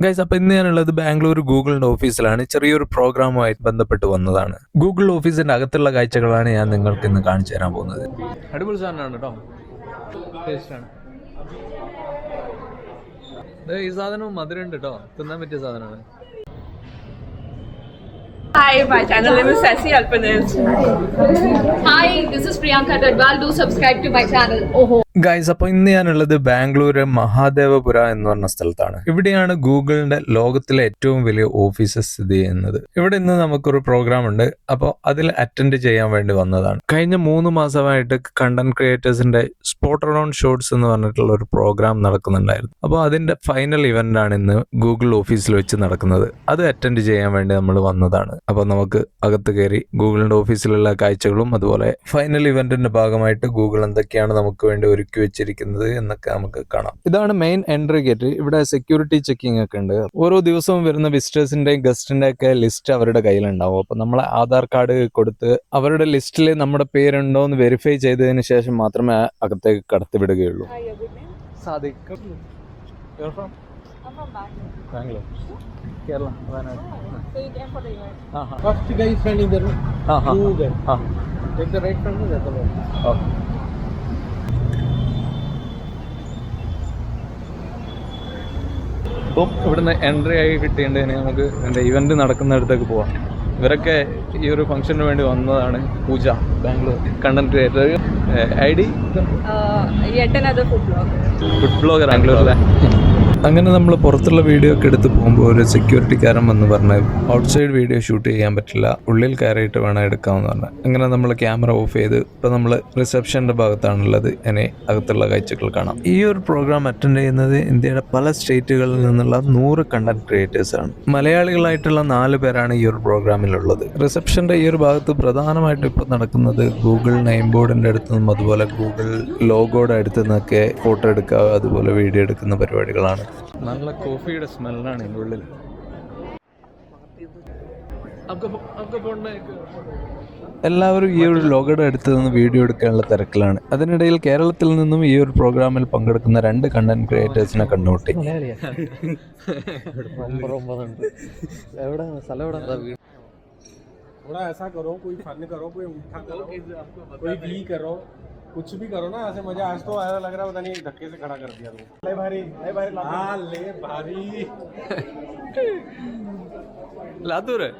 Guys, അപ്പോൾ ഇന്ന് ഞാനുള്ളത് ബാംഗ്ലൂർ ഗൂഗിളിന്റെ ഓഫീസിലാണ്. ചെറിയൊരു പ്രോഗ്രാമുമായിട്ട് ബന്ധപ്പെട്ട് വന്നതാണ്. ഗൂഗിൾ ഓഫീസിന്റെ അകത്തുള്ള കാഴ്ചകളാണ് ഞാൻ നിങ്ങൾക്ക് ഇന്ന് കാണിച്ചു തരാൻ പോകുന്നത്. അടിപൊളി സാധനമാണ് കേട്ടോ, ടേസ്റ്റാണ്. ഈ സാധനം മധുരമുണ്ട് കേട്ടോ, തിന്നാൻ പറ്റിയ സാധനമാണ്. Hi, my channel name is Sassy Alpanes. Hi, this is Priyanka Dadwal. Do subscribe to my channel. Guys, അപ്പോൾ ഇന്ന് ഞാനുള്ളത് ബാംഗ്ലൂര് മഹാദേവപുര എന്ന് പറഞ്ഞ സ്ഥലത്താണ്. ഇവിടെയാണ് ഗൂഗിളിന്റെ ലോകത്തിലെ ഏറ്റവും വലിയ ഓഫീസ് സ്ഥിതി ചെയ്യുന്നത്. ഇവിടെ ഇന്ന് നമുക്കൊരു പ്രോഗ്രാം ഉണ്ട്. അപ്പോൾ അതിൽ അറ്റൻഡ് ചെയ്യാൻ വേണ്ടി വന്നതാണ്. കഴിഞ്ഞ 3 മാസമായിട്ട് കണ്ടന്റ് ക്രിയേറ്റേഴ്സിന്റെ സ്പോട്ട് അറൗണ്ട് ഷോട്ട്സ് എന്ന് പറഞ്ഞിട്ടുള്ള ഒരു പ്രോഗ്രാം നടക്കുന്നുണ്ടായിരുന്നു. അപ്പോൾ അതിന്റെ ഫൈനൽ ഇവന്റ് ആണ് ഇന്ന് ഗൂഗിൾ ഓഫീസിൽ വെച്ച് നടക്കുന്നത്. അത് അറ്റൻഡ് ചെയ്യാൻ വേണ്ടി നമ്മൾ വന്നതാണ്. അപ്പോൾ നമുക്ക് അകത്ത് കയറി ഗൂഗിളിന്റെ ഓഫീസിലുള്ള കാഴ്ചകളും അതുപോലെ ഫൈനൽ ഇവന്റിന്റെ ഭാഗമായിട്ട് ഗൂഗിൾ എന്തൊക്കെയാണ് നമുക്ക് വേണ്ടി ഒരുക്കി വെച്ചിരിക്കുന്നത് എന്നൊക്കെ നമുക്ക് കാണാം. ഇതാണ് മെയിൻ എൻട്രി ഗേറ്റ്. ഇവിടെ സെക്യൂരിറ്റി ചെക്കിംഗ് ഒക്കെ ഉണ്ട്. ഓരോ ദിവസവും വരുന്ന വിസിറ്റേഴ്സിന്റെയും ഗസ്റ്റിന്റെ ഒക്കെ ലിസ്റ്റ് അവരുടെ കയ്യിലുണ്ടാവും. അപ്പൊ നമ്മളെ ആധാർ കാർഡ് കൊടുത്ത് അവരുടെ ലിസ്റ്റിൽ നമ്മുടെ പേരുണ്ടോ എന്ന് വെരിഫൈ ചെയ്തതിന് ശേഷം മാത്രമേ അകത്തേക്ക് കടത്തിവിടുകയുള്ളൂ. Bangalore, Kerala, Wayanad. So you came for the event? First guy is standing there. Two there. Take the right from the other one. Okay. അപ്പം ഇവിടുന്ന് എൻട്രി ആയി കിട്ടിയിട്ടുണ്ടെങ്കിൽ നമുക്ക് എൻ്റെ ഇവന്റ് നടക്കുന്നിടത്തേക്ക് പോവാം. ഇവരൊക്കെ ഈ ഒരു ഫംഗ്ഷന് വേണ്ടി വന്നതാണ്. Pooja, Bangalore content creator. ID Yet another food blogger. Food blogger ബാംഗ്ലൂരിലെ. അങ്ങനെ നമ്മൾ പുറത്തുള്ള വീഡിയോ ഒക്കെ എടുത്ത് പോകുമ്പോൾ ഒരു സെക്യൂരിറ്റിക്കാരൻ വന്ന് പറഞ്ഞ് ഔട്ട്സൈഡ് വീഡിയോ ഷൂട്ട് ചെയ്യാൻ പറ്റില്ല, ഉള്ളിൽ കയറിയിട്ട് വേണം എടുക്കാമെന്ന് പറഞ്ഞു. അങ്ങനെ നമ്മൾ ക്യാമറ ഓഫ് ചെയ്ത് ഇപ്പോൾ നമ്മൾ റിസപ്ഷൻ്റെ ഭാഗത്താണുള്ളത്. ഇനി അകത്തുള്ള കാഴ്ചകൾ കാണാം. ഈ ഒരു പ്രോഗ്രാം അറ്റൻഡ് ചെയ്യുന്നത് ഇന്ത്യയുടെ പല സ്റ്റേറ്റുകളിൽ നിന്നുള്ള 100 കണ്ടന്റ് ക്രിയേറ്റേഴ്സ് ആണ്. മലയാളികളായിട്ടുള്ള 4 പേരാണ് ഈ ഒരു പ്രോഗ്രാമിലുള്ളത്. റിസപ്ഷൻ്റെ ഈ ഒരു ഭാഗത്ത് പ്രധാനമായിട്ടും ഇപ്പോൾ നടക്കുന്നത് ഗൂഗിൾ നെയിം ബോർഡിൻ്റെ അടുത്ത് നിന്നും അതുപോലെ ഗൂഗിൾ ലോഗോയുടെ അടുത്ത് നിന്നൊക്കെ ഫോട്ടോ എടുക്കുക അതുപോലെ വീഡിയോ എടുക്കുന്ന പരിപാടികളാണ്. നല്ല കോഫിയുടെ സ്മെല്ലാണ് ഇതിൻ്റെ ഉള്ളിൽ. എല്ലാവരും ഈ ഒരു ലോഗോയുടെ അടുത്ത് നിന്ന് വീഡിയോ എടുക്കാനുള്ള തിരക്കിലാണ്. അതിനിടയിൽ കേരളത്തിൽ നിന്നും ഈ ഒരു പ്രോഗ്രാമിൽ പങ്കെടുക്കുന്ന 2 കണ്ടന്റ് ക്രിയേറ്റേഴ്സിനെ കണ്ടുമുട്ടി. थोड़ा ऐसा करो, कोई फन करो, कोई उठा करो, कोई भी करो, कुछ भी करो ना ऐसे मजा. आज तो ऐसा लग रहा है पता नहीं धक्के से खड़ा कर दिया तुम. ले भारी हाँ ले भारी लातूर है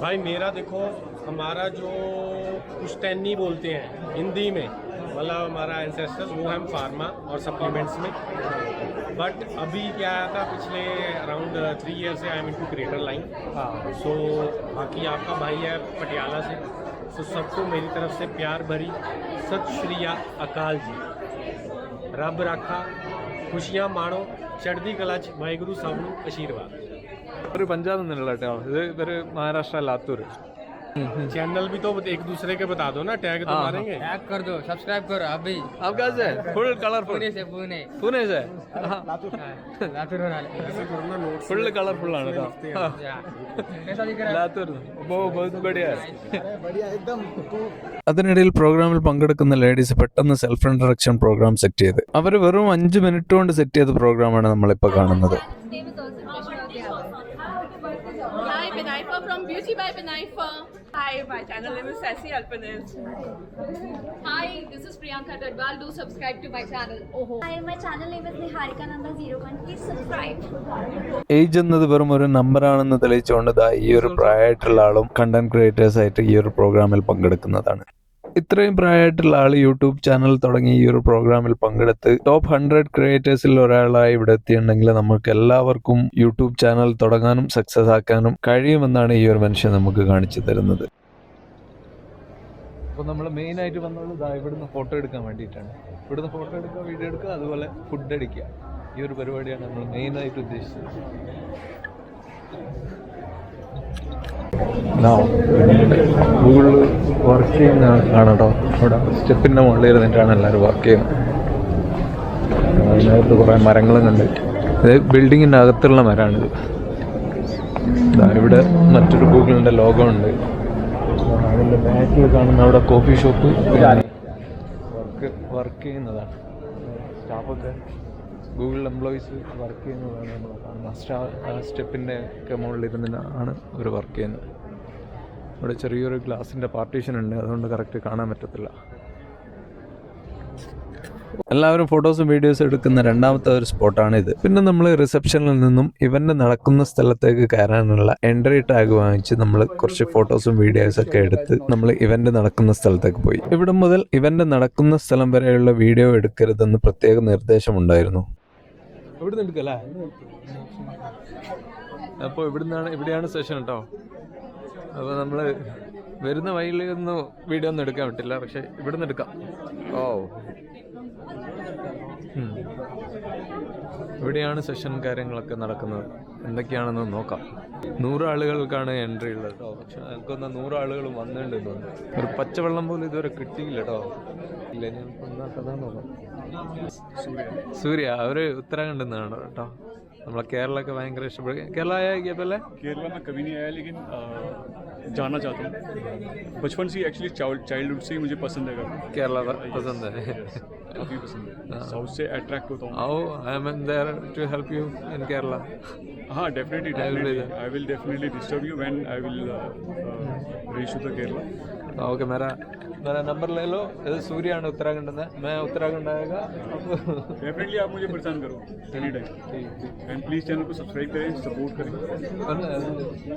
भाई. मेरा देखो, हमारा जो पुश्तैनी बोलते हैं हिंदी में, मतलब हमारा एंसेस्टर्स, वो हम फार्मा और सप्लीमेंट्स में. बट अभी क्या आया था, पिछले अराउंड 3 ईयर से I am into creator line. So बाकी आपका भाई है पटियाला से. सो सबको मेरी तरफ से प्यार भरी सत श्री अकाल जी. रब राखा, खुशियाँ माणो, चढ़दी कला च वाहिगुरु सबनू आशीर्वाद. ഒരു പഞ്ചാബിൽ നിന്നുള്ള കേട്ടോ, ഇത് ഇവര് മഹാരാഷ്ട്ര ലാത്തൂർ. चैनल भी तो एक दूसरे के बता दो ना, टैग तो मारेंगे. टैग कर दो, सब्सक्राइब करो अभी. आप कहाँ से? Full colourful. पुणे से. लातूर फुल कलरफुल ആണ് കേട്ടോ. कैसा दिख रहा है? लातूर बहुत बढ़िया. അതിനിടയിൽ പ്രോഗ്രാമിൽ പങ്കെടുക്കുന്ന ലേഡീസ് പെട്ടെന്ന് സെൽഫ് ഇൻട്രഡക്ഷൻ പ്രോഗ്രാം സെറ്റ് ചെയ്ത് അവർ വെറും 5 മിനിറ്റ് കൊണ്ട് സെറ്റ് ചെയ്ത പ്രോഗ്രാമാണ് നമ്മളിപ്പോൾ കാണുന്നത്. Hi, Binaifa from Beauty by Binaifa. Hi, my channel name is Sassy Alpanes. Hi, this is Priyanka Dadwal. Do subscribe to my channel. Hi, my channel name is Niharika Nanda 01. Please subscribe. Age എന്നത് വെറും ഒരു നമ്പറാണെന്ന് തെളിയിച്ചുകൊണ്ട് ഈ ഒരു പ്രായമായിട്ടുള്ള ആളും content creators ആയിട്ട് ഈ ഒരു പ്രോഗ്രാമിൽ പങ്കെടുക്കുന്നതാണ്. ഇത്രയും പ്രായമായിട്ടുള്ള ആൾ യൂട്യൂബ് ചാനൽ തുടങ്ങി ഈ ഒരു പ്രോഗ്രാമിൽ പങ്കെടുത്ത് ടോപ്പ് 100 ക്രിയേറ്റേഴ്സിൽ ഒരാളായി ഇവിടെ എത്തിയിട്ടുണ്ടെങ്കിൽ നമുക്ക് എല്ലാവർക്കും യൂട്യൂബ് ചാനൽ തുടങ്ങാനും സക്സസ് ആക്കാനും കഴിയുമെന്നാണ് ഈ ഒരു മനുഷ്യൻ നമുക്ക് കാണിച്ചു തരുന്നത്. അപ്പോൾ നമ്മൾ മെയിനായിട്ട് വന്നത് ഇവിടുന്ന് ഫോട്ടോ എടുക്കാൻ വേണ്ടിയിട്ടാണ്. ഇവിടുന്ന് ഫോട്ടോ എടുക്കുക, വീഡിയോ എടുക്കുക, അതുപോലെ ഫുഡ് അടിക്കുക. ഈ ഒരു പരിപാടിയാണ് നമ്മൾ മെയിനായിട്ട് ഉദ്ദേശിച്ചത്. ഗൂഗിളിൽ വർക്ക് ചെയ്യുന്ന ആണ് കേട്ടോ. അവിടെ സ്റ്റെപ്പിൻ്റെ മുകളിൽ ഇരുന്നിട്ടാണ് എല്ലാവരും വർക്ക് ചെയ്യുന്നത്. അതിനകത്ത് കുറേ മരങ്ങളും കണ്ട്. ഇത് ബിൽഡിങ്ങിൻ്റെ അകത്തുള്ള മരമാണിത്. ഇവിടെ മറ്റൊരു ഗൂഗിളിൻ്റെ ലോഗോ ഉണ്ട്. അതിൻ്റെ ബാക്കിൽ കാണുന്ന അവിടെ കോഫി ഷോപ്പ് വർക്ക് ചെയ്യുന്നതാണ്. സ്റ്റാഫൊക്കെ ഗൂഗിൾ എംപ്ലോയീസ് വർക്ക് ചെയ്യുന്നതാണ് നമ്മൾ കാണുന്നത്. സ്റ്റെപ്പിൻ്റെ ഒക്കെ മുകളിലിരുന്നാണ് അവർ വർക്ക് ചെയ്യുന്നത്. ഇവിടെ ചെറിയൊരു ഗ്ലാസിൻ്റെ പാർട്ടീഷൻ ഉണ്ട്, അതുകൊണ്ട് കറക്റ്റ് കാണാൻ പറ്റത്തില്ല. എല്ലാവരും ഫോട്ടോസും വീഡിയോസും എടുക്കുന്ന രണ്ടാമത്തെ ഒരു സ്പോട്ടാണ് ഇത്. പിന്നെ നമ്മൾ റിസപ്ഷനിൽ നിന്നും ഇവന്റ് നടക്കുന്ന സ്ഥലത്തേക്ക് കയറാനുള്ള എൻട്രി ടാഗ് വാങ്ങിച്ച് നമ്മൾ കുറച്ച് ഫോട്ടോസും വീഡിയോസും ഒക്കെ എടുത്ത് നമ്മൾ ഇവന്റ് നടക്കുന്ന സ്ഥലത്തേക്ക് പോയി. ഇവിടെ മുതൽ ഇവന്റ് നടക്കുന്ന സ്ഥലം വരെയുള്ള വീഡിയോ എടുക്കരുതെന്ന് പ്രത്യേക നിർദ്ദേശമുണ്ടായിരുന്നു. ഇവിടുന്ന് എടുക്കല്ലേ? അപ്പോൾ ഇവിടെയാണ് സെഷൻ കേട്ടോ. അപ്പോൾ നമ്മൾ വരുന്ന വഴിയിലൊന്നും വീഡിയോ ഒന്നും എടുക്കാൻ പറ്റില്ല, പക്ഷെ ഇവിടുന്ന് എടുക്കാം. ഓ, ഇവിടെയാണ് സെഷൻ കാര്യങ്ങളൊക്കെ നടക്കുന്നത്. എന്തൊക്കെയാണെന്ന് നോക്കാം. 100 ആളുകൾക്കാണ് എൻട്രി ഉള്ളത് കേട്ടോ. പക്ഷെ എനിക്കൊന്ന് 100 ആളുകൾ വന്നിട്ടുണ്ടെന്ന് തോന്നുന്നു. ഒരു പച്ചവെള്ളം പോലും ഇതുവരെ കിട്ടിയില്ല കേട്ടോ. ഇല്ല, ഞാൻ കഥ നോക്കാം. സൂര്യ അവര് ഉത്തരാഖണ്ഡിൽ നിന്നാണ് കേട്ടോ. നമ്മളെ കേരള ഒക്കെ ഭയങ്കര ഇഷ്ടപ്പെടും. കേരള आया क्या पहले? केरला में कभी नहीं आया, लेकिन जाना चाहता हूँ. बचपन से एक्चुअली चाइल्डहुड से ही मुझे पसंद है. केरला पसंद है, काफ़ी पसंद है. साउथ से अट्रैक्ट होता हूँ. आओ, I am there to help you in Kerala. हाँ, definitely I will definitely disturb you when I will reach to the Kerala. Okay, मेरा नंबर ले लो. ये सूर्य है उत्तराखंड में, मैं उत्तराखंड आएगा. डेफिनेटली आप मुझे परेशान करो any time. And please channel को सब्सक्राइब करें, सपोर्ट करें.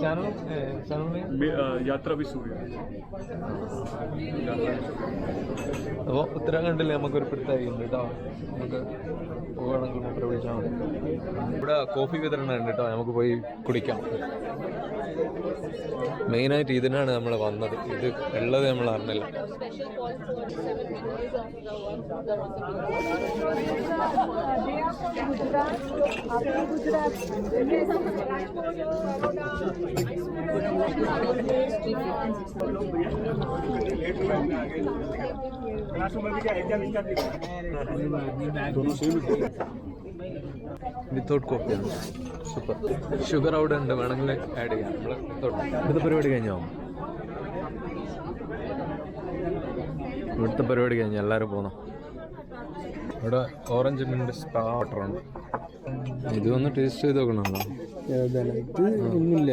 चैनल में यात्रा भी सूर्य. അപ്പോൾ ഉത്തരാഖണ്ഡിൽ നമുക്കൊരു പിടുത്തമുണ്ട് കേട്ടോ. നമുക്ക് പോവുകയാണെങ്കിൽ മൂപ്പരെ വിളിച്ചാൽ മതി. ഇവിടെ കോഫി വിതരണം ഉണ്ട് കേട്ടോ, നമുക്ക് പോയി കുടിക്കാം. മെയിനായിട്ട് ഇതിനാണ് നമ്മൾ വന്നത്. ഇത് ഉള്ളത് നമ്മൾ അറിഞ്ഞില്ല. വിത്തൗട്ട് കോഫിയാണ്. സൂപ്പർ. ഷുഗർ അവിടെ ഉണ്ട്, വേണമെങ്കിൽ ആഡ് ചെയ്യാം. നമ്മൾ ഇവിടുത്തെ പരിപാടി കഴിഞ്ഞോ? ഇവിടുത്തെ പരിപാടി കഴിഞ്ഞു, എല്ലാവരും പോന്നോ. ഇവിടെ ഓറഞ്ച് മിന്റ് സ്പാ വാട്ടറുണ്ട്. ഇതൊന്ന് ടേസ്റ്റ് ചെയ്ത് നോക്കണമല്ലോ. ഒന്നുമില്ല,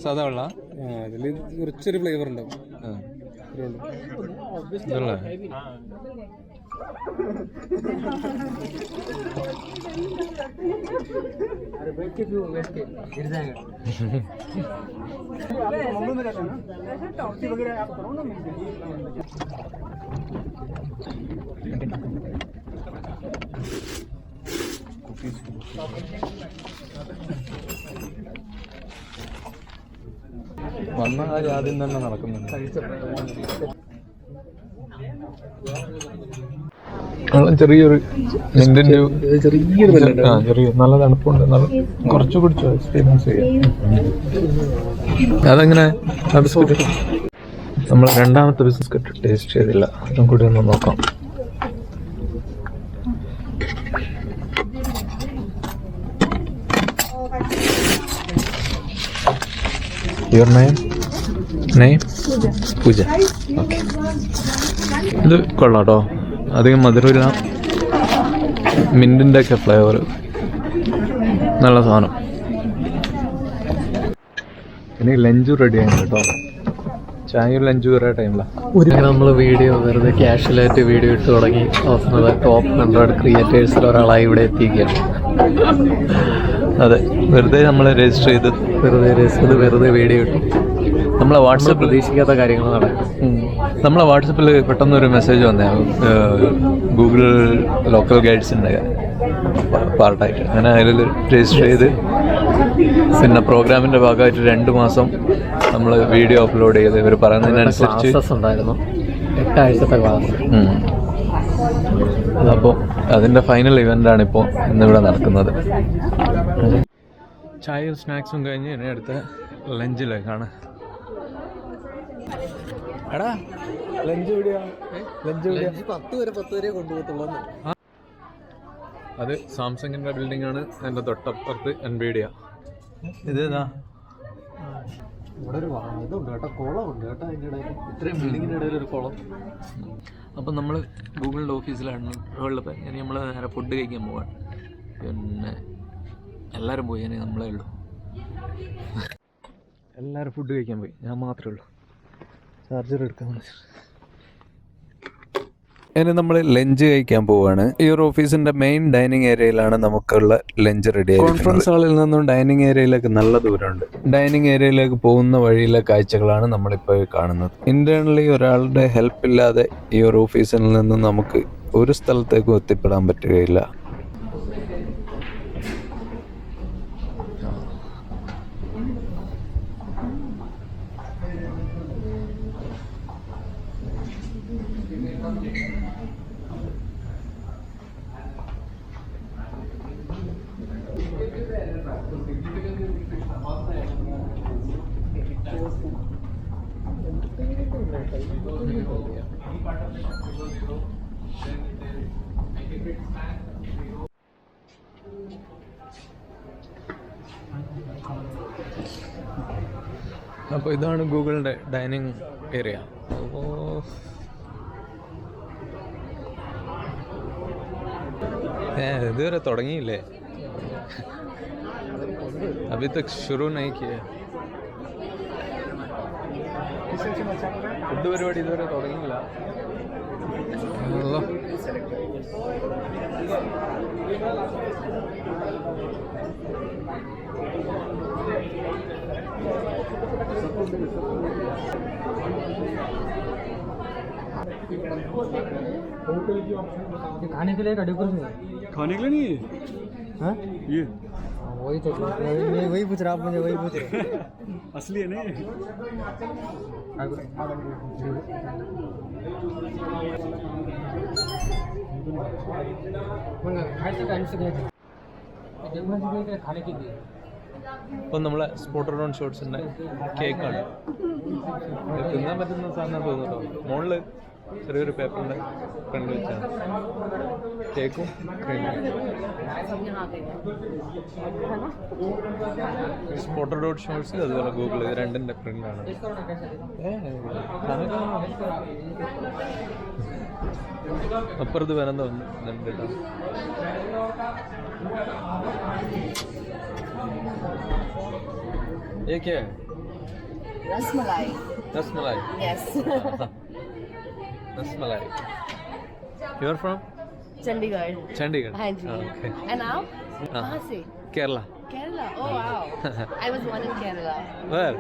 സാധാ വെള്ള അതിൽ കുറച്ചൊരു ഫ്ലേവർ ഉണ്ടാവും. ഇതല്ലേ? വന്ന കാര്യം ആദ്യം തന്നെ നടക്കുന്നുണ്ട്. ചെറിയൊരു ചെറിയ നല്ല തണുപ്പുണ്ട്. കുറച്ച് കുടിച്ചോ, എക്സ്പീരിയൻസ് ചെയ്യാം. അതെങ്ങനെ? നമ്മൾ രണ്ടാമത്തെ ബിസ്ക്കറ്റ് ടേസ്റ്റ് ചെയ്തില്ല, അതും കൂടി ഒന്ന് നോക്കാം. Your name? പൂജ. ഓക്കെ, ഇത് കൊള്ളാം കേട്ടോ. അധികം മധുരമില്ല, മിന്റിൻ്റെ ഒക്കെ ഫ്ലേവർ, നല്ല സാധനം. ഇനി ലഞ്ച് റെഡി ആയിരുന്നു കേട്ടോ. ചായയും ലഞ്ച് വരെ ടൈമിലാണ്. നമ്മൾ വീഡിയോ വെറുതെ ക്യാഷ്വലായിട്ട് വീഡിയോ ഇട്ട് തുടങ്ങി. അവസാനം ടോപ്പ് 100 ക്രിയേറ്റേഴ്സിൽ ഒരാളായി ഇവിടെ എത്തിക്കുകയാണ്. അതെ, വെറുതെ നമ്മൾ രജിസ്റ്റർ ചെയ്ത് വെറുതെ വീഡിയോ ഇട്ടു. നമ്മളെ വാട്സപ്പ് പ്രതീക്ഷിക്കാത്ത കാര്യങ്ങൾ നടക്കും. നമ്മളെ വാട്സപ്പിൽ പെട്ടെന്നൊരു മെസ്സേജ് വന്നേ, ഗൂഗിൾ ലോക്കൽ ഗൈഡ്സിൻ്റെ പാർട്ടായിട്ട്. അങ്ങനെ അതിൽ രജിസ്റ്റർ ചെയ്ത് പിന്നെ പ്രോഗ്രാമിൻ്റെ ഭാഗമായിട്ട് 2 മാസം നമ്മൾ വീഡിയോ അപ്ലോഡ് ചെയ്ത് ഇവർ പറയുന്നതിനനുസരിച്ച് ഉണ്ടായിരുന്നു. 8 ആഴ്ചത്തെ ക്ലാസ്. അപ്പോൾ അതിൻ്റെ ഫൈനൽ ഇവൻ്റാണ് ഇപ്പോൾ ഇന്നിവിടെ നടക്കുന്നത്. ചായയും സ്നാക്സും കഴിഞ്ഞ് ഇനി അടുത്ത ലഞ്ചിലേക്കാണ്. എടാ ലഞ്ച് ലഞ്ച് 10 വരെ കൊണ്ടുപോകത്തുള്ളൂ. അത് സാംസങ്ങിൻ്റെ ബിൽഡിംഗ് ആണ്. അതിൻ്റെ തൊട്ടപ്പുറത്ത് NVIDIA. ഇതേതാ? ഇവിടെ ഒരു ഇതുണ്ട് കേട്ടോ, കുളമുണ്ട് കേട്ടോ. അതിൻ്റെ ഇടയിൽ ഇത്രയും ബിൽഡിങ്ങിൻ്റെ ഇടയിൽ ഒരു കുളം. അപ്പം നമ്മൾ ഗൂഗിളിൻ്റെ ഓഫീസിലാണ് ഉള്ളത്. ഇനി നമ്മൾ നേരെ ഫുഡ് കഴിക്കാൻ പോവാണ്. പിന്നെ എല്ലാവരും പോയി, ഇനി നമ്മളേ ഉള്ളൂ. എല്ലാവരും ഫുഡ് കഴിക്കാൻ പോയി, ഞാൻ മാത്രമേ ഉള്ളൂ. ചാർജർ എടുക്കാൻ. ഇനി നമ്മൾ ലഞ്ച് കഴിക്കാൻ പോവാണ്. ഈ ഒരു ഓഫീസിന്റെ മെയിൻ ഡൈനിങ് ഏരിയയിലാണ് നമുക്കുള്ള ലഞ്ച് റെഡി ആയി. കോൺഫറൻസ് ഹാളിൽ നിന്നും ഡൈനിങ് ഏരിയയിലേക്ക് നല്ല ദൂരമുണ്ട്. ഡൈനിങ് ഏരിയയിലേക്ക് പോകുന്ന വഴിയിലെ കാഴ്ചകളാണ് നമ്മളിപ്പോൾ കാണുന്നത്. ഇന്റേണലി ഒരാളുടെ ഹെൽപ്പ് ഇല്ലാതെ ഈ ഒരു ഓഫീസിൽ നിന്നും നമുക്ക് ഒരു സ്ഥലത്തേക്കും എത്തിപ്പെടാൻ പറ്റുകയില്ല. അപ്പോൾ ഇതാണ് ഗൂഗിളിൻ്റെ ഡൈനിങ് ഏരിയ. അപ്പോൾ ഇതുവരെ തുടങ്ങിയില്ലേ? अभी तक शुरू नहीं किया. ഫുഡ് പരിപാടി ഇതുവരെ തുടങ്ങിയില്ല. खाने के लिए रेडी कर खाने के लिए नहीं है हाँ ये वही तो मैं वही पूछ रहा, आप मुझे वही पूछ रहे. असली है नहीं. खाने के लिए ഇപ്പം നമ്മളെ സ്പോട്ടർ ഓൺ ഷോട്ട്സിൻ്റെ കേക്കാണ്. തിന്നാൻ പറ്റുന്ന സാധനം തോന്നുന്നുണ്ടോ? മുകളിൽ ചെറിയൊരു പേപ്പറിൻ്റെ ഫ്രണ്ട് വെച്ചാണ് കേക്കും ക്രീമും. സ്പോട്ടർ ഡോട്ട് ഷോട്ട്സ് അതുപോലെ ഗൂഗിൾ, ഇത് രണ്ടിൻ്റെ പ്രിൻ്റാണ്. അപ്പുറത്ത് വേറെന്താ വന്നിട്ടുണ്ട് കേട്ടോ. ये क्या है? Rasmalai. Rasmalai. Yes. Rasmalai. You are from? Chandigarh. Chandigarh. हाँ जी. Okay. And आप? कहाँ से? Kerala. Kerala. Oh wow. I was born in Kerala. Where?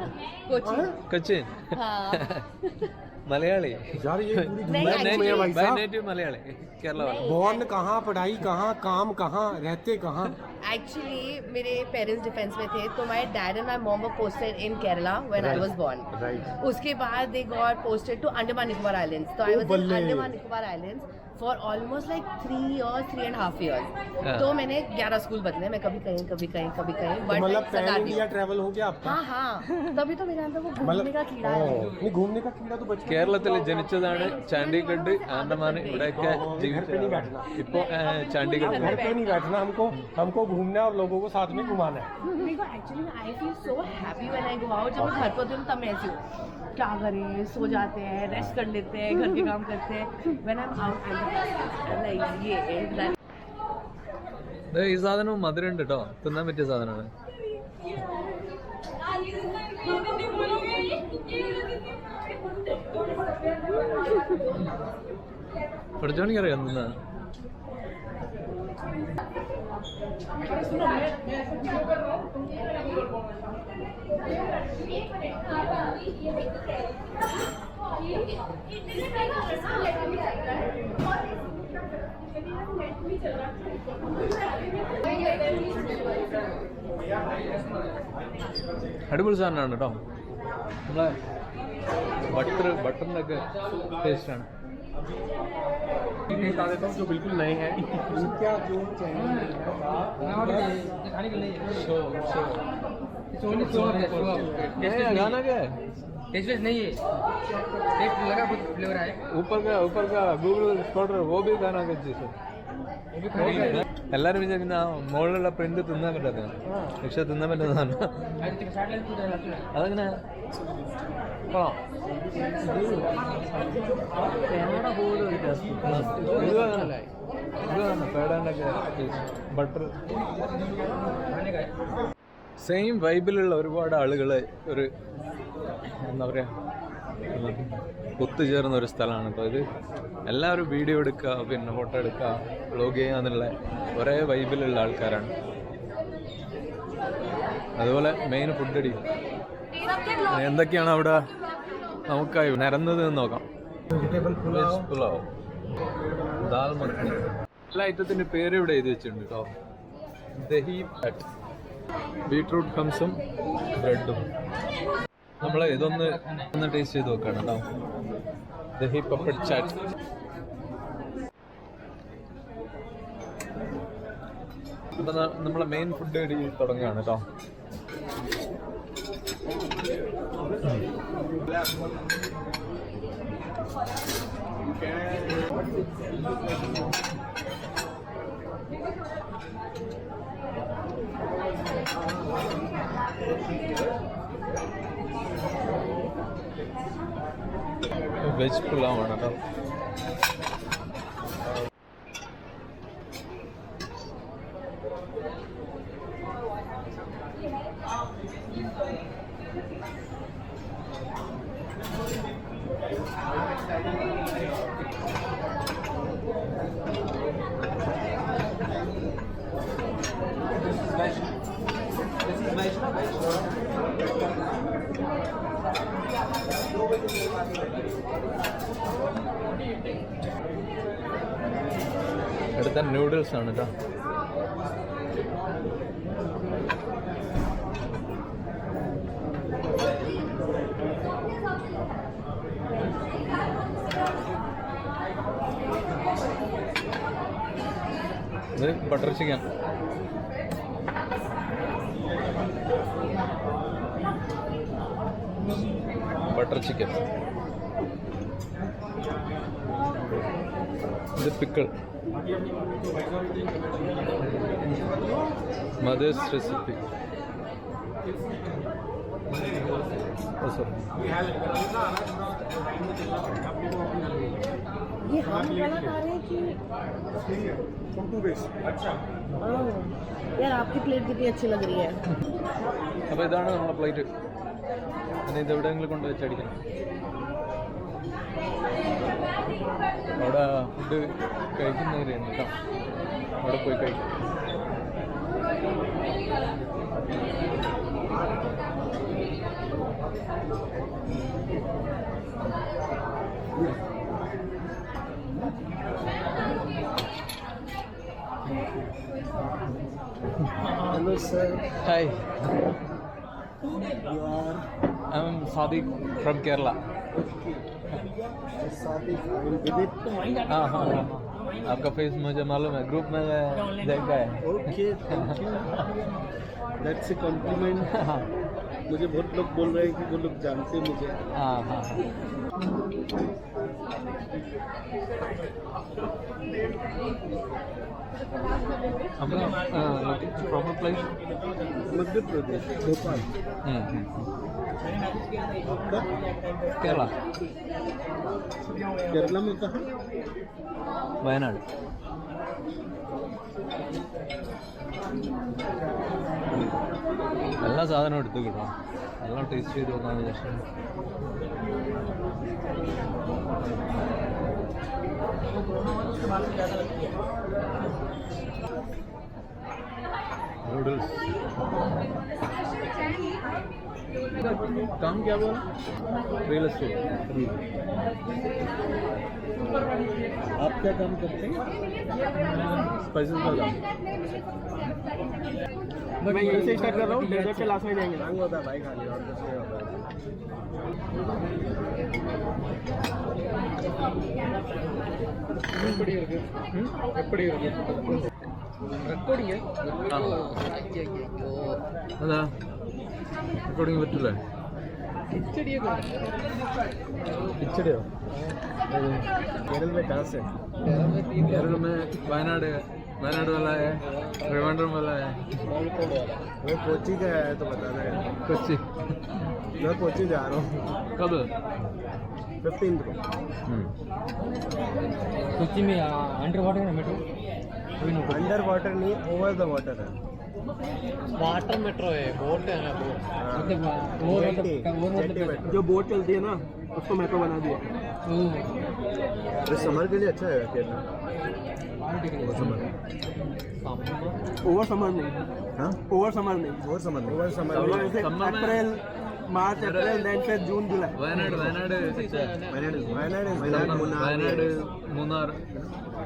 Kochi. Cochin. हाँ. मलयाली. यार ये पूरी नहीं actually. बाय नेटिव मलयाली. केरला वाला. बॉर्न कहाँ, पढ़ाई कहाँ, काम कहाँ, रहते कहाँ? Actually, मेरे पेरेंट्स डिफेंस में थे, तो my dad and my mom were posted in Kerala when I was born. उसके बाद they got posted to Andaman Nicobar islands. तो I was in Andaman Nicobar islands for almost like 3 years, 3.5 years. तो मैंने 11 स्कूल बदले, मैं कभी कहीं कभी कहीं कभी कहीं. बट मतलब पैन इंडिया ट्रैवल हो गया आपका? हाँ हाँ, तभी तो मेरे अंदर वो घूमने का कीड़ा है. नहीं, घूमने का कीड़ा तो बच गया. കേരളത്തിൽ ജനിച്ചതാണ്. ചാണ്ടിഗഡ്, ആൻഡമാൻ ഇവിടെയൊക്കെ ജീവിച്ചതാണ്. ഇപ്പോൾ ചാണ്ടിഗഡ്. घर पे नहीं बैठना, हमको घूमना है और लोगों को साथ में घुमाना है. मेरे को actually I feel so happy when I go out. जब मैं घर पर होती हूँ तब मैं ऐसी हूँ, क्या करें, सो जाते हैं, रेस्ट कर लेते हैं, घर के काम करते हैं. When I am out like ये ഈ സാധനവും മധുരം ഉണ്ട് കേട്ടോ. തിന്നാൻ പറ്റിയ സാധനമാണ്. പഠിച്ചോണിക്ക് അറിയാം തിന്നാ. അടിപൊളി സാധനമാണ് കേട്ടോ. നമ്മളെ ബട്ടറിൻ്റെ ഒക്കെ ടേസ്റ്റാണ്. जो बिल्कुल नए हैं. क्या जो गाना क्या है? टेस्ट नहीं है, टेस्ट लगा कुछ फ्लेवर आए. ऊपर का गूगल स्पॉटर वो भी गाना का जैसे എല്ലാരും വിചാരിക്കുന്ന ആ മുകളിലുള്ള പ്രിന്റ് തിന്നാൻ പറ്റാത്തതാണ്, പക്ഷെ തിന്നാൻ പറ്റുന്നതാണ്. അതങ്ങനെ ബട്ടർ സെയിം വൈബിലുള്ള ഒരുപാട് ആളുകൾ ഒരു എന്താ പറയുക ഒത്തുചേർന്ന ഒരു സ്ഥലമാണ്. അപ്പോൾ ഇത് എല്ലാവരും വീഡിയോ എടുക്കുക, പിന്നെ ഫോട്ടോ എടുക്കുക, വ്ളോഗ് ചെയ്യുക എന്നുള്ള ഒരേ വൈബിലുള്ള ആൾക്കാരാണ്. അതുപോലെ മെയിൻ ഫുഡ് അടി എന്തൊക്കെയാണ് അവിടെ നമുക്കായി നിരന്നത് എന്ന് നോക്കാം. വെജ് പുലാവ്, ദാൽ മഖ്നി, എല്ലാ ഐറ്റത്തിൻ്റെ പേര് ഇവിടെ എഴുതി വെച്ചിട്ടുണ്ട് കേട്ടോ. ദഹി പാറ്റ്, ബീട്രൂട്ട് ഹംസും ബ്രെഡും. നമ്മൾ ഇതൊന്ന് ടേസ്റ്റ് ചെയ്ത് നോക്കണം കേട്ടോ. ദഹി പപ്പഡ് ചാറ്റ്. അപ്പം നമ്മളെ മെയിൻ ഫുഡ് അടി തുടങ്ങുകയാണ് കേട്ടോ. വെജ് പുലാവാണ് കേട്ടോ. അടുത്ത നൂഡിൽസ് ആണ് കേട്ടോ. ഇത് ബട്ടർ ചിക്കൻ. Butter chicken. ഇത് പിക്കിൾ, മദേഴ്സ് റെസിപ്പി. ये हम वाला खा रहे हैं कि यार आपकी प्लेट कितनी अच्छी लग रही है. അപ്പോൾ ഇതാണ് നമ്മളെ പ്ലേറ്റ്. പിന്നെ ഇത് എവിടെയെങ്കിലും കൊണ്ട് വെച്ചടിക്കണം. അവിടെ ഫുഡ് കഴിക്കുന്നവരുണ്ട് കേട്ടോ, അവിടെ പോയി കഴിക്കും. Hello sir. Hi, You are I'm Sadiq from Kerala. Sadiq. I will visit. हाँ हाँ हाँ, आपका फेस मुझे मालूम है, ग्रुप में देखा है. Okay, thank you. That's a compliment. मुझे बहुत लोग बोल रहे हैं कि वो लोग जानते हैं मुझे. हाँ हाँ प्रॉपर प्लेस मध्य प्रदेश, भोपाल. आपका केरला. केरला में कहाँ? വയനാട്. എല്ലാ സാധനവും എടുത്തു കിട്ടോ, എല്ലാം ടേസ്റ്റ് ചെയ്ത് നോക്കാമെന്ന് വിചാരിച്ചു. नूडल्स. काम क्या बोला? Real estate. आप क्या काम करते हैं? स्पाइसेस का काम. मैं यहीं से स्टार्ट कर रहा हूँ, डेजर्ट के लास्ट में जाएंगे. रंग होता है भाई खाली, और कुछ नहीं होता है. റെക്കോർഡിങ് അതാ റെക്കോർഡിങ് പറ്റില്ലേ? केरल में कहाँ से? केरल में वायनाड वायनाड वाला है, त्रिवेंद्रम वाला है, मैं कोची का है तो बताना है। कोच्चि। मैं कोची जा रहा हूँ कब? 15 को। कोच्चि में अंडर वाटर है मेट्रो, अंडर वाटर नहीं, ओवर द वाटर है। वाटर मेट्रो है, बोट है ना, बोट। जो बोट चलती है ना उसको मेट्रो बना दिया। तो समर के लिए अच्छा है केरला। ओवर समर नहीं, हाँ ओवर समर नहीं, ओवर समर नहीं, ओवर समर अप्रैल मार्च अप्रैल देन फिर जून जुलाई। वायनाड मूनार।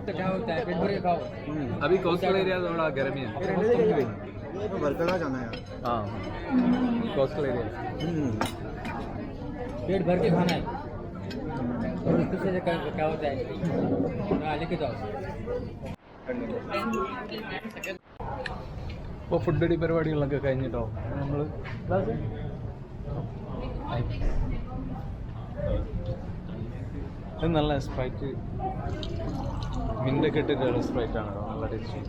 क्या होता है पेट भर के खाओ। अभी कोस्टल एरिया थोड़ा गर्मी है। बरकला जाना है। हाँ कोस्टल एरिया। पेट भर के खाना है और उससे क्या होता है लेके जाओ। ഇപ്പോൾ ഫുഡ് അടി പരിപാടികളൊക്കെ കഴിഞ്ഞിട്ടോ നമ്മൾ ഇത് നല്ല സ്പ്രൈറ്റ് മിൻ്റൊക്കെ ഇട്ടിട്ടുള്ള സ്പ്രൈറ്റ് ആണ് നല്ല ടേസ്റ്റ്.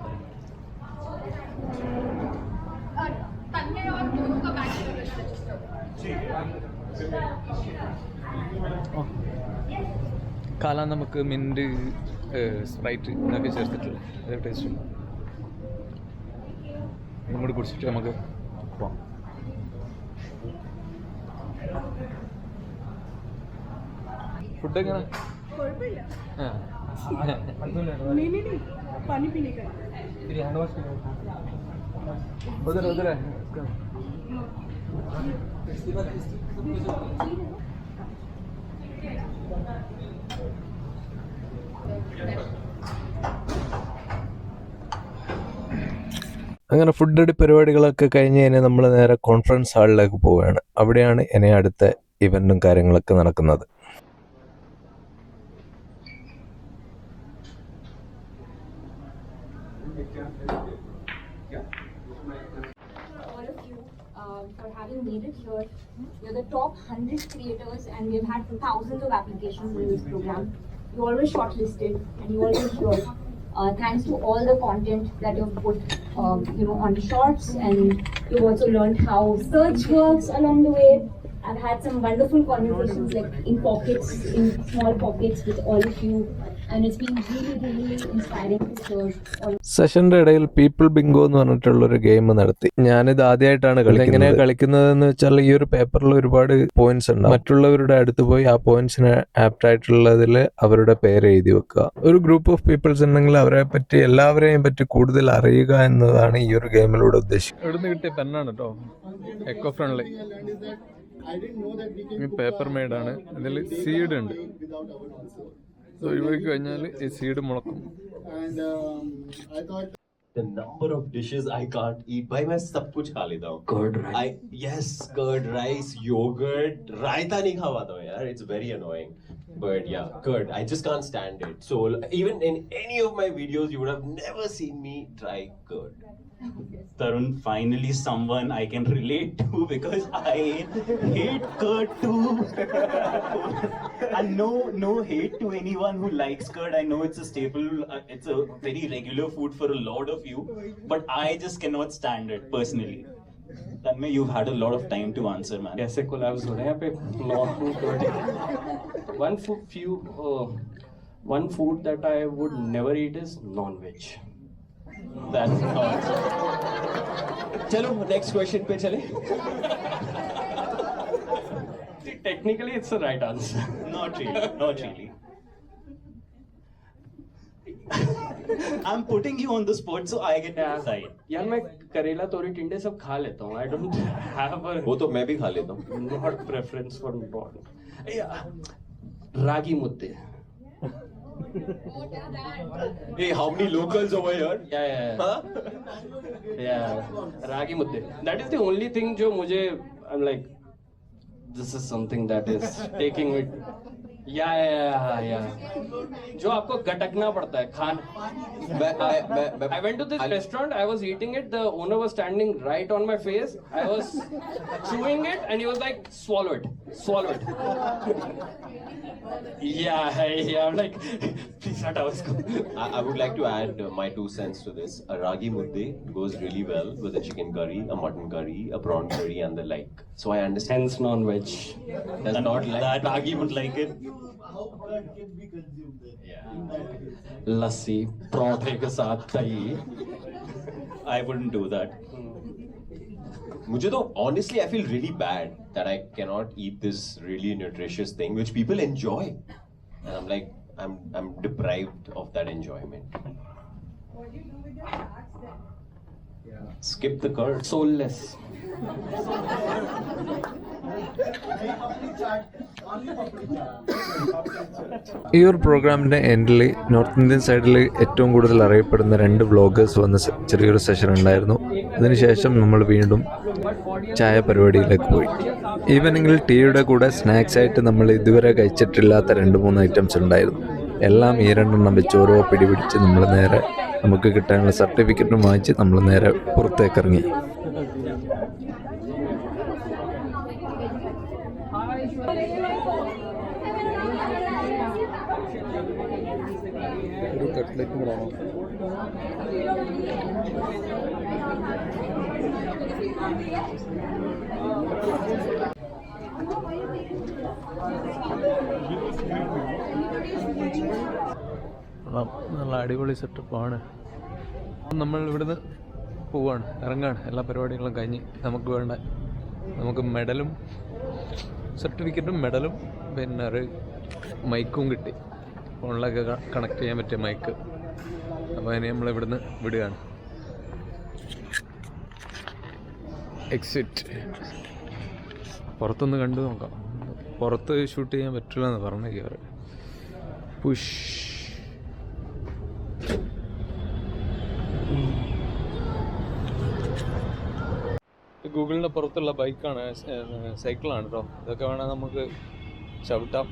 तन्मय और दोनों का बैच കാലാ നമുക്ക് മിൻറ്റ് സ്പ്രൈറ്റ് ഇതൊക്കെ ചേർത്തിട്ടില്ല, അതൊക്കെ ടേസ്റ്റ് ഉണ്ട്. ഒന്നും കൂടി കുടിച്ചിട്ട് നമുക്ക് പോവാം. ഫുഡ് എങ്ങനെ? पानी पीने का हैंड वॉश उधर उधर है. അങ്ങനെ ഫുഡ് അടി പരിപാടികളൊക്കെ കഴിഞ്ഞ് കഴിഞ്ഞാൽ നമ്മൾ നേരെ കോൺഫറൻസ് ഹാളിലേക്ക് പോവുകയാണ്. അവിടെയാണ് ഇനി അടുത്ത ഇവൻറ്റും കാര്യങ്ങളൊക്കെ നടക്കുന്നത്. For having made it here. You're the top 100 creators and we've had thousands of applications in this program. You always shortlisted and you always here. Thanks to all the content that you've put on shorts, and you've also learned how search works along the way. I've had some wonderful conversations like in pockets, in small pockets with all of you, and it's been really inspiring to hear all. സെഷന്റെ ഇടയിൽ people Bingo എന്ന് പറഞ്ഞിട്ടുള്ളൊരു game നടത്തി. ഞാനിത് ആദ്യമായിട്ടാണ് കളിക്കുന്നത്. എങ്ങനെയാണ് കളിക്കുന്നതെന്ന് വെച്ചാൽ ഈ ഒരു പേപ്പറിൽ ഒരുപാട് പോയിന്റ്സ് ഉണ്ടാവും. മറ്റുള്ളവരുടെ അടുത്ത് പോയി ആ പോയിന്റ്സിന് ആപ്റ്റ് ആയിട്ടുള്ളതിൽ അവരുടെ പേര് എഴുതി വെക്കുക. ഒരു ഗ്രൂപ്പ് ഓഫ് പീപ്പിൾസ് ഉണ്ടെങ്കിൽ അവരെ പറ്റി എല്ലാവരെയും പറ്റി കൂടുതൽ അറിയുക എന്നതാണ് ഈ ഒരു ഗെയിമിലൂടെ ഉദ്ദേശിക്കുന്നത്. ഇവിടുന്ന് കിട്ടിയ പെന്നാണ് കേട്ടോ, എക്കോ ഫ്രണ്ട്ലി. പേപ്പർ മെയ്ഡാണ്, ഇതിൽ സീഡ് ഉണ്ട്. ഒഴിവാക്കി കഴിഞ്ഞാൽ ഈ seed മുളക്കും. The number of dishes I can't eat. Bhai, मैं सब कुछ खा लेता हूँ. Curd rice. Yes, curd rice, yogurt, raita नहीं खा पाता हूँ यार. It's very annoying. But yeah, curd. I just can't stand it. So even in any of my videos, you would have never seen me try curd. Tarun, finally someone I can relate to because I hate curd too. And no hate to anyone who likes curd. I know it's a staple, it's a very regular food for a lot of you, but I just cannot stand it personally. Tanmay, you've had a lot of time to answer, man. कैसे collabs हो रहे हैं यहाँ पे one food that I would never eat is non-veg. That's not. चलो next question पे चले. Technically, it's the right answer. Not really. I'm putting you on the spot so I get to decide. यार मैं करेला तोरी टिंडे सब खा लेता हूँ. I don't have a वो तो मैं भी खा लेता हूँ. not preference for body. रागी मुद्दे. Hey, how many locals over here? Yeah. Huh? Yeah. Ragi mudde. That is the only thing जो मुझे I'm like this is something that is taking me. Yeah. जो आपको गटकना पड़ता है Khan. I went to this restaurant. I was eating it. The owner was standing right on my face. I was chewing it, and he was like, "Swallow it." swallow it. Yeah, I'm like, please not ask. I would like to add my 2 cents to this. A ragi mudde goes really well with a chicken curry, a mutton curry, a prawn curry, and the like. So I understand. Hence non-veg. Does not like That Ragi would like it. Lassi, parathe ke saath dahi. I wouldn't do that. मुझे तो honestly I feel really bad that I cannot eat this really nutritious thing which people enjoy, and I'm like I'm deprived of that enjoyment. Skip the curd. Soulless. ഈ ഒരു പ്രോഗ്രാമിൻ്റെ എൻഡിൽ north Indian സൈഡിൽ ഏറ്റവും കൂടുതൽ അറിയപ്പെടുന്ന 2 വ്ളോഗേഴ്സ് വന്ന ചെറിയൊരു സെഷൻ ഉണ്ടായിരുന്നു. അതിനുശേഷം നമ്മൾ വീണ്ടും ചായ പരിപാടിയിലേക്ക് പോയി. ഈവനിങ്ങിൽ ടീയുടെ കൂടെ സ്നാക്സ് ആയിട്ട് നമ്മൾ ഇതുവരെ കഴിച്ചിട്ടില്ലാത്ത 2-3 ഐറ്റംസ് ഉണ്ടായിരുന്നു. എല്ലാം ഈ 2 എണ്ണം വെച്ച് ഓരോ പിടിപിടിച്ച് നമ്മൾ നേരെ നമുക്ക് കിട്ടാനുള്ള സർട്ടിഫിക്കറ്റും വാങ്ങിച്ച് നമ്മൾ നേരെ പുറത്തേക്ക് ഇറങ്ങി. ഒരു കട്ട്ലറ്റും കൂടെ ആണോ? നല്ല അടിപൊളി സെറ്റപ്പാണ്. നമ്മൾ ഇവിടുന്ന് പോവാണ്, ഇറങ്ങാണ്. എല്ലാ പരിപാടികളും കഴിഞ്ഞ് നമുക്ക് മെഡലും സർട്ടിഫിക്കറ്റും മെഡലും പിന്നെ ഒരു മൈക്കും കിട്ടി. ഫോണിലൊക്കെ കണക്ട് ചെയ്യാൻ പറ്റിയ മൈക്ക്. അപ്പോൾ അതിന് നമ്മൾ ഇവിടുന്ന് വിടുകയാണ്. എക്സിറ്റ്. പുറത്തൊന്ന് കണ്ടു നോക്കാം. പുറത്ത് ഷൂട്ട് ചെയ്യാൻ പറ്റില്ല എന്ന് പറഞ്ഞു കയറി. പുഷ്. ഗൂഗിളിൻ്റെ പുറത്തുള്ള ബൈക്കാണ്, സൈക്കിളാണ് കേട്ടോ. ഇതൊക്കെ വേണമെങ്കിൽ നമുക്ക് ചവിട്ടാം.